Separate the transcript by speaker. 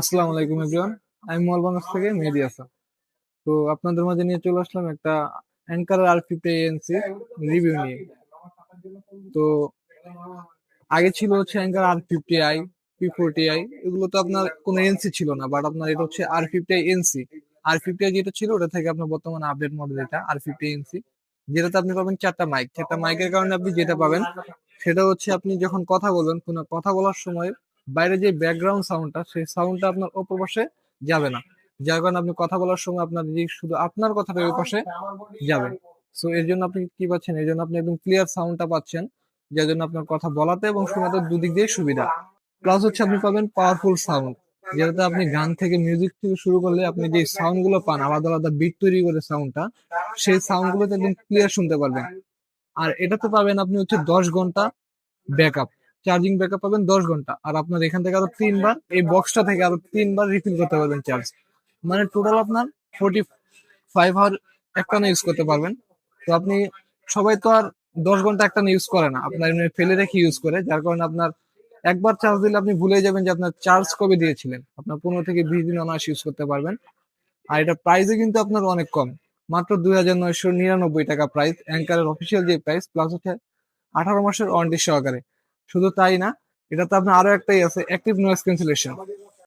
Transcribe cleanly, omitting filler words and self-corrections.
Speaker 1: আসসালামু আলাইকুম এভরিওয়ান। আমি মোবাইলবাংলাদেশ থেকে মেহেদী হাসান। তো আপনাদের মাঝে নিয়ে চলে আসলাম একটা অ্যাঙ্কারের আর 50 ANC রিভিউ নিয়ে। তো আগে ছিল হচ্ছে অ্যাঙ্কার R50i, P40i, এগুলো তো আপনার কোনো এনসি ছিল না, বাট আপনার এটা হচ্ছে R50i NC। R50i যেটা ছিল ওটা থেকে আপনার বর্তমানে আপডেট মডেল এটা R50 ANC, যেটাতে আপনি পাবেন চারটা মাইক। চারটা মাইকের কারণে আপনি যেটা পাবেন সেটা হচ্ছে আপনি যখন কথা বলবেন, কোনো কথা বলার সময় বাইরে যে ব্যাকগ্রাউন্ড সাউন্ডটা, সেই সাউন্ডটা আপনার অপর পাশে যাবে না। যার কারণে আপনি কথা বলার সময় আপনার যে শুধু আপনার কথাটা ওই পাশে যাবে। সো এর জন্য আপনি কি পাচ্ছেন, এর জন্য আপনি একদম ক্লিয়ার সাউন্ডটা পাচ্ছেন, যার জন্য আপনার কথা বলাতে এবং শোনাতে দুদিক দিয়ে সুবিধা। প্লাস হচ্ছে আপনি পাবেন পাওয়ারফুল সাউন্ড, যেটাতে আপনি গান থেকে মিউজিক থেকে শুরু করলে আপনি যে সাউন্ড গুলো পান, আলাদা আলাদা বিট তৈরি করে সাউন্ডটা, সেই সাউন্ড গুলোতে একদম ক্লিয়ার শুনতে পারবেন। আর এটাতে পাবেন আপনি হচ্ছে 10 ঘন্টা ব্যাকআপ, চার্জিং ব্যাকআপ পাবেন 10 ঘন্টা। আর আপনার এখান থেকে আরো 3 বার, এই বক্সটা থেকে আরো 3 বার রিফিল করতে পারবেন চার্জ। মানে টোটাল আপনার 45 আওয়ার একটানা ইউজ করতে পারবেন। তো আপনি, সবাই তো আর 10 ঘন্টা একটানা ইউজ করে না, আপনার এমনি ফেলে রেখে ইউজ করে, যার কারণে আপনার একবার চার্জ দিলে আপনি ভুলে যাবেন যে আপনার চার্জ কবে দিয়েছিলেন। আপনার 15 থেকে 20 দিন অনায়াসে ইউজ করতে পারবেন। আর এটা প্রাইসে কিন্তু আপনার অনেক কম, মাত্র 2999 টাকা প্রাইস, অ্যাঙ্কারের অফিসিয়াল যে প্রাইস, প্লাস হচ্ছে 18 মাসের ওয়ারেন্টি সহকারে। শুধু তাই না, এটাতে আপনার আরো একটাই আছে, অ্যাক্টিভ নয়েজ ক্যান্সেলেশন।